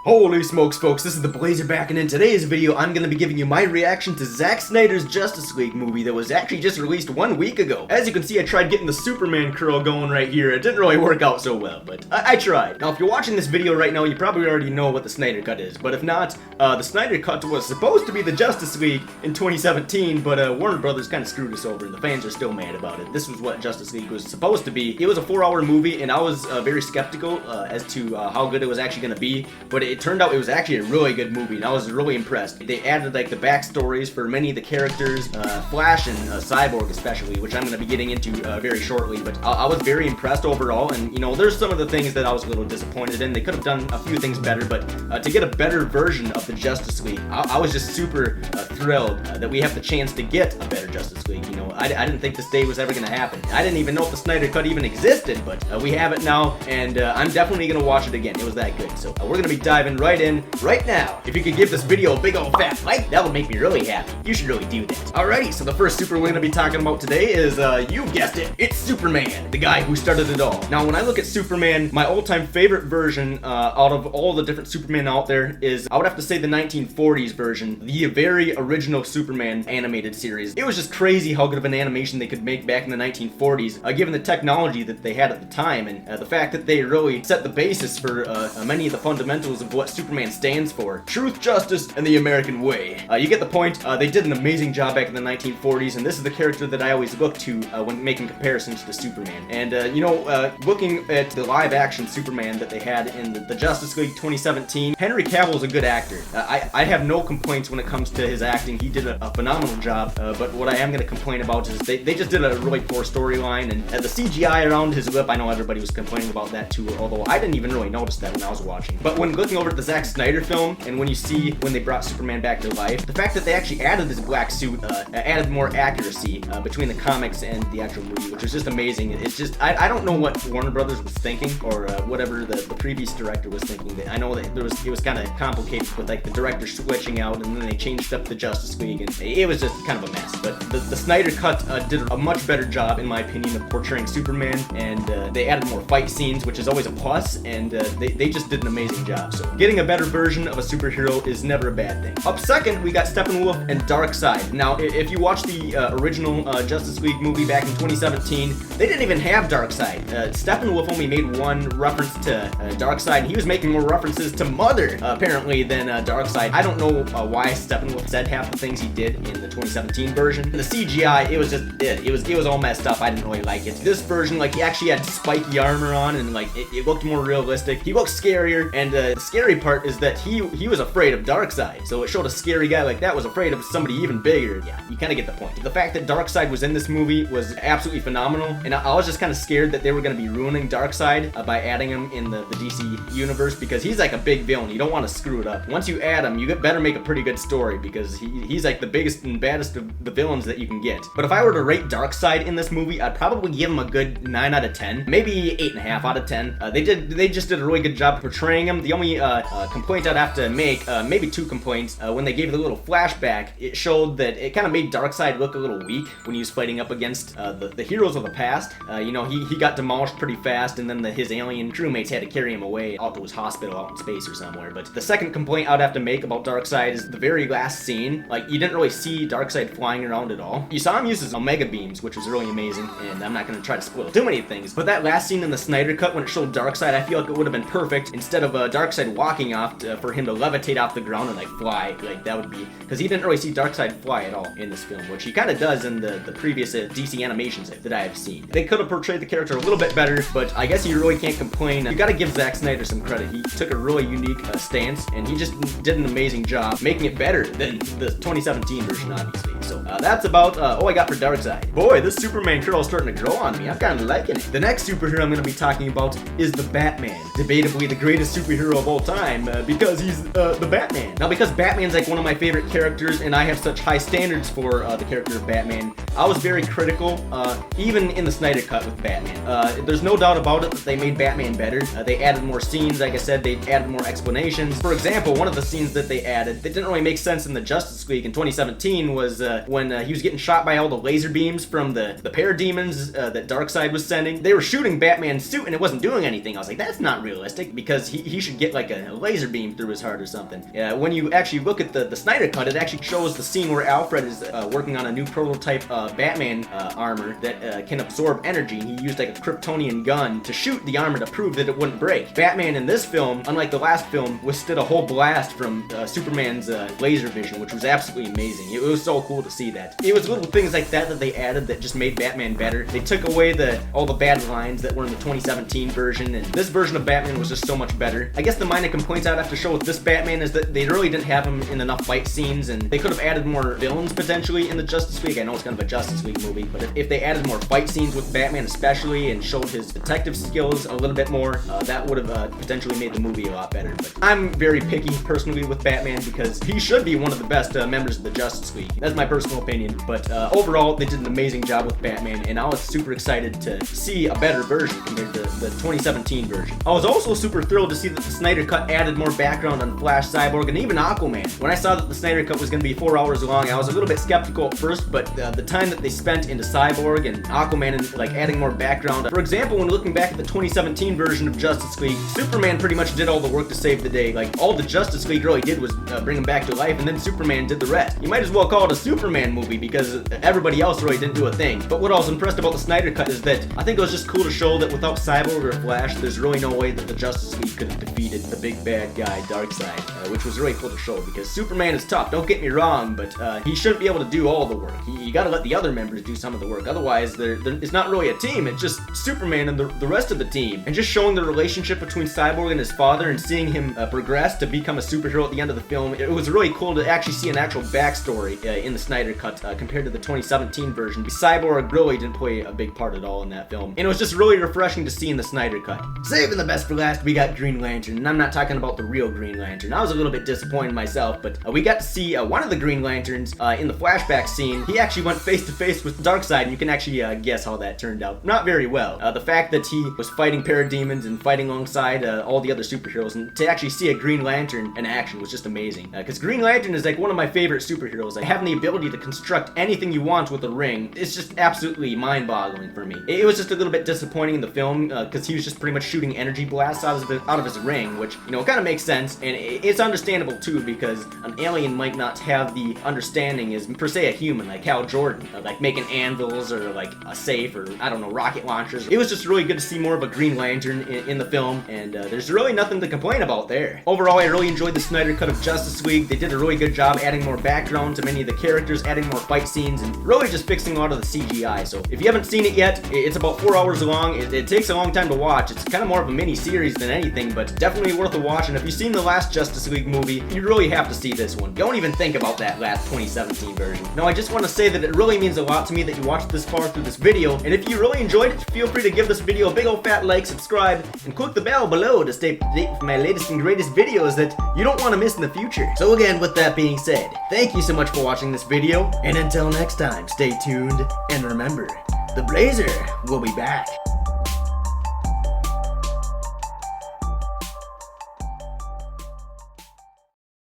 Holy smokes, folks, this is the Blazer back, and in today's video, I'm going to be giving you my reaction to Zack Snyder's Justice League movie that was actually just released 1 week ago. As you can see, I tried getting the Superman curl going right here. It didn't really work out so well, but I tried. Now, if you're watching this video right now, you probably already know what the Snyder Cut is, but if not, the Snyder Cut was supposed to be the Justice League in 2017, but Warner Brothers kind of screwed us over, and the fans are still mad about it. This was what Justice League was supposed to be. It was a 4-hour movie, and I was very skeptical as to how good it was actually going to be, but it turned out it was actually a really good movie, and I was really impressed. They added like the backstories for many of the characters, Flash and Cyborg especially, which I'm going to be getting into very shortly, but I was very impressed overall, and you know, there's some of the things that I was a little disappointed in. They could have done a few things better, but to get a better version of the Justice League, I was just super thrilled that we have the chance to get a better Justice League. You know, I didn't think this day was ever going to happen. I didn't even know if the Snyder Cut even existed, but we have it now, and I'm definitely going to watch it again. It was that good, so we're going to be diving right in right now. If you could give this video a big old fat like, that would make me really happy. You should really do that. Alrighty, so the first super we're going to be talking about today is, you guessed it, it's Superman, the guy who started it all. Now, when I look at Superman, my all-time favorite version out of all the different Superman out there is, I would have to say the 1940s version, the very original Superman animated series. It was just crazy how good of an animation they could make back in the 1940s, given the technology that they had at the time, and the fact that they really set the basis for many of the fundamentals of what Superman stands for. Truth, justice, and the American way. You get the point. They did an amazing job back in the 1940s, and this is the character that I always look to when making comparisons to Superman. And, you know, looking at the live-action Superman that they had in the Justice League 2017, Henry Cavill is a good actor. I have no complaints when it comes to his acting. He did a phenomenal job, but what I am going to complain about is they just did a really poor storyline, and the CGI around his lip, I know everybody was complaining about that too, although I didn't even really notice that when I was watching. But when looking over at the Zack Snyder film, and when you see when they brought Superman back to life, the fact that they actually added this black suit added more accuracy between the comics and the actual movie, which is just amazing. It's just, I don't know what Warner Brothers was thinking, or whatever the previous director was thinking. I know that it was kind of complicated with like the director switching out, and then they changed up the Justice League, and it was just kind of a mess. But the Snyder Cut did a much better job, in my opinion, of portraying Superman, and they added more fight scenes, which is always a plus, and they just did an amazing job. So getting a better version of a superhero is never a bad thing. Up second, we got Steppenwolf and Darkseid. Now, if you watch the original Justice League movie back in 2017, they didn't even have Darkseid. Steppenwolf only made one reference to Darkseid, and he was making more references to Mother, apparently, than Darkseid. I don't know why Steppenwolf said half the things he did in the 2017 version. The CGI, it was just, it was all messed up. I didn't really like it. This version, like, he actually had spiky armor on, and like, it looked more realistic. He looked scarier, and the scary part is that he was afraid of Darkseid, so it showed a scary guy like that was afraid of somebody even bigger. Yeah, you kind of get the point. The fact that Darkseid was in this movie was absolutely phenomenal, and I was just kind of scared that they were going to be ruining Darkseid by adding him in the DC universe, because he's like a big villain. You don't want to screw it up. Once you add him, you better make a pretty good story, because he's like the biggest and baddest of the villains that you can get. But if I were to rate Darkseid in this movie, I'd probably give him a good 9 out of 10, maybe 8.5 out of 10. They just did a really good job portraying him. The only complaint I'd have to make, maybe 2 complaints, when they gave the little flashback, it showed that it kind of made Darkseid look a little weak when he was fighting up against the heroes of the past. You know, he got demolished pretty fast, and then his alien crewmates had to carry him away out to his hospital out in space or somewhere. But the second complaint I'd have to make about Darkseid is the very last scene. Like, you didn't really see Darkseid flying around at all. You saw him use his Omega beams, which was really amazing, and I'm not going to try to spoil too many things, but that last scene in the Snyder Cut when it showed Darkseid, I feel like it would have been perfect. Instead of Darkseid walking off, for him to levitate off the ground and like fly, like that would be, because he didn't really see Darkseid fly at all in this film, which he kind of does in the previous DC animations that I have seen. They could have portrayed the character a little bit better, but I guess you really can't complain. You gotta give Zack Snyder some credit. He took a really unique stance, and he just did an amazing job making it better than the 2017 version, obviously. So that's about all I got for Darkseid. Boy, this Superman curl is starting to grow on me. I'm kind of liking it. The next superhero I'm going to be talking about is the Batman. Debatably the greatest superhero of all time, because he's the Batman. Now, because Batman's like one of my favorite characters, and I have such high standards for the character of Batman, I was very critical, even in the Snyder Cut with Batman. There's no doubt about it that they made Batman better. They added more scenes, like I said, they added more explanations. For example, one of the scenes that they added that didn't really make sense in the Justice League in 2017 was when he was getting shot by all the laser beams from the parademons that Darkseid was sending. They were shooting Batman's suit and it wasn't doing anything. I was like, that's not realistic, because he should get like a laser beam through his heart or something. When you actually look at the Snyder cut, it actually shows the scene where Alfred is working on a new prototype Batman armor that can absorb energy. He used like a Kryptonian gun to shoot the armor to prove that it wouldn't break. Batman in this film, unlike the last film, withstood a whole blast from Superman's laser vision, which was absolutely amazing. It was so cool to see that. It was little things like that that they added that just made Batman better. They took away all the bad lines that were in the 2017 version, and this version of Batman was just so much better. I guess the minor complaints I'd have to show with this Batman is that they really didn't have him in enough fight scenes, and they could have added more villains potentially in the Justice League. I know it's kind of a Justice League movie, but if they added more fight scenes with Batman especially and showed his detective skills a little bit more, that would have potentially made the movie a lot better. But I'm very picky personally with Batman because he should be one of the best members of the Justice League. That's my personal opinion, but overall they did an amazing job with Batman, and I was super excited to see a better version compared to the 2017 version. I was also super thrilled to see that the Snyder Cut added more background on Flash, Cyborg, and even Aquaman. When I saw that the Snyder Cut was going to be 4 hours long, I was a little bit skeptical at first, but the time that they spent into Cyborg and Aquaman and like adding more background. For example, when looking back at the 2017 version of Justice League, Superman pretty much did all the work to save the day. Like, all the Justice League really did was bring him back to life, and then Superman did the rest. You might as well call it a Superman movie because everybody else really didn't do a thing. But what I was impressed about the Snyder Cut is that I think it was just cool to show that without Cyborg or Flash, there's really no way that the Justice League could have defeated the big bad guy Darkseid, which was really cool to show because Superman is tough, don't get me wrong, but he shouldn't be able to do all the work. You gotta let the other members do some of the work, otherwise it's not really a team, it's just Superman and the rest of the team. And just showing the relationship between Cyborg and his father and seeing him progress to become a superhero at the end of the film, it was really cool to actually see an actual backstory in the Snyder Cut compared to the 2017 version. Cyborg really didn't play a big part at all in that film, and it was just really refreshing to see in the Snyder Cut. Saving the best for last, we got Green Lantern, and I'm not talking about the real Green Lantern. I was a little bit disappointed myself, but we got to see one of the Green Lanterns in the flashback scene. He actually went face to face with Darkseid, and you can actually guess how that turned out. Not very well. The fact that he was fighting parademons and fighting alongside all the other superheroes, and to actually see a Green Lantern in action was just amazing. Because Green Lantern is like one of my favorite superheroes. Like, having the ability to construct anything you want with a ring, it's just absolutely mind-boggling for me. It was just a little bit disappointing in the film because he was just pretty much shooting energy blasts out of his ring, which, you know, kind of makes sense, and it's understandable too because an alien might not have the understanding as per se a human, like Hal Jordan, like making anvils or like a safe or I don't know, rocket launchers. It was just really good to see more of a Green Lantern in the film, and there's really nothing to complain about there. Overall, I really enjoyed the Snyder Cut of Justice League. They did a really good job adding more background to many of the characters, adding more fight scenes, and really just fixing a lot of the CGI. So if you haven't seen it yet, it's about 4 hours long. It takes a long time to watch. It's kind of more of a mini series than anything, but definitely worth a watch. And if you've seen the last Justice League movie, you really have to see this one. Don't even think about that last 2017 version. Now, I just want to say that it really means a lot to me that you watched this far through this video, and if you really enjoyed it, feel free to give this video a big old fat like, subscribe, and click the bell below to stay up to date with my latest and greatest videos that you don't want to miss in the future. So again, with that being said, thank you so much for watching this video, and until next time, stay tuned, and remember, the Blazer will be back.